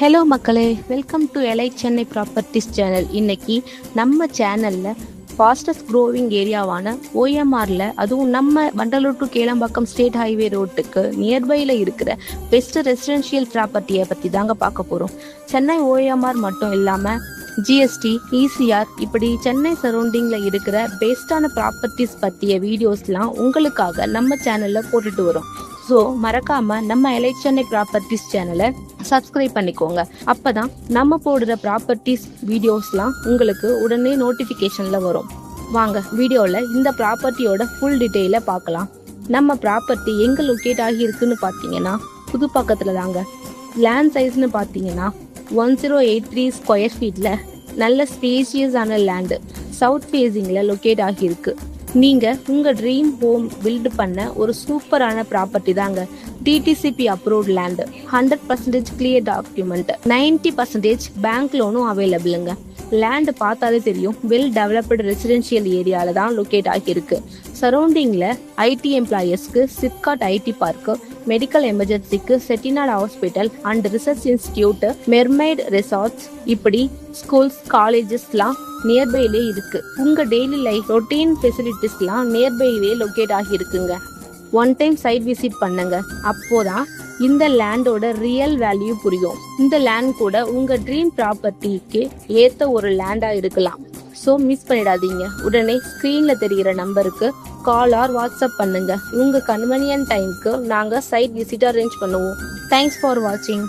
Hello மக்களே, welcome to elite Chennai properties channel. இன்னைக்கு நம்ம சேனலில் ஃபாஸ்டஸ்ட் க்ரோவிங் ஏரியாவான ஓஎம்ஆரில், அதுவும் நம்ம Vandalur to Kelambakkam state highway ரோட்டுக்கு நியர்பையில் இருக்கிற பெஸ்ட் ரெசிடென்ஷியல் ப்ராப்பர்ட்டியை பற்றி தாங்க பார்க்க போகிறோம். சென்னை ஓஎம்ஆர் மட்டும் இல்லாமல் ஜிஎஸ்டி, இசிஆர் இப்படி சென்னை சரௌண்டிங்கில் இருக்கிற பெஸ்ட்டான ப்ராப்பர்ட்டிஸ் பற்றிய வீடியோஸ்லாம் உங்களுக்காக நம்ம சேனலில் போட்டுட்டு வரோம். ஸோ மறக்காமல் நம்ம எலைட் சென்னை ப்ராப்பர்ட்டிஸ் சேனலை சப்ஸ்கிரைப் பண்ணிக்கோங்க. அப்போ தான் நம்ம போடுற ப்ராப்பர்ட்டிஸ் வீடியோஸ்லாம் உங்களுக்கு உடனே நோட்டிஃபிகேஷனில் வரும். வாங்க வீடியோவில் இந்த ப்ராப்பர்ட்டியோட ஃபுல் டீட்டெயிலை பார்க்கலாம். நம்ம ப்ராப்பர்ட்டி எங்கே லொக்கேட் ஆகியிருக்குன்னு பார்த்தீங்கன்னா புதுப்பாக்கத்தில் தாங்க. லேண்ட் சைஸ்னு பார்த்தீங்கன்னா 1083 ஸ்கொயர் ஃபீட்டில் நல்ல ஸ்பேசியஸான லேண்டு சவுத் ஃபேஸிங்கில் லொக்கேட் ஆகியிருக்கு. நீங்கள் உங்கள் ட்ரீம் ஹோம் பில்டு பண்ண ஒரு சூப்பரான ப்ராப்பர்ட்டி தாங்க. DTCP approved land, 100% clear document, 90% bank லோனும் அவைலபிளுங்க. லேண்டு பார்த்தாலே தெரியும், வெல் டெவலப்டு ரெசிடென்ஷியல் ஏரியாவில் தான் லொக்கேட் ஆகியிருக்கு. சரௌண்டிங்கில் ஐடி எம்ப்ளாயர்ஸ்க்கு சிப்காட் ஐடி பார்க்கு, மெடிக்கல் எமர்ஜென்சிக்கு Chettinad hospital and research institute, mermaid resorts இப்படி ஸ்கூல்ஸ், காலேஜஸ்லாம் நியர்பைலே இருக்கு. உங்க டெய்லி லைஃப் ரொட்டீன் ஃபெசிலிட்டிஸ்லாம் நியர்பைலே லொக்கேட் ஆகியிருக்குங்க. ஒன் டைம் சைட் விசிட் பண்ணுங்க, அப்போதான் இந்த லேண்டோட ரியல் வேல்யூ புரியும். இந்த லேண்ட் கூட உங்க ட்ரீம் ப்ராப்பர்ட்டிக்கு ஏத்த ஒரு லேண்டா இருக்கலாம். ஸோ மிஸ் பண்ணிடாதீங்க. உடனே ஸ்க்ரீன்ல தெரிகிற நம்பருக்கு கால் ஆர் வாட்ஸ்அப் பண்ணுங்க. உங்க கன்வீனியன்ட் டைமுக்கு நாங்கள் சைட் விசிட் அரேஞ்ச் பண்ணுவோம். தேங்க்ஸ் ஃபார் வாட்சிங்.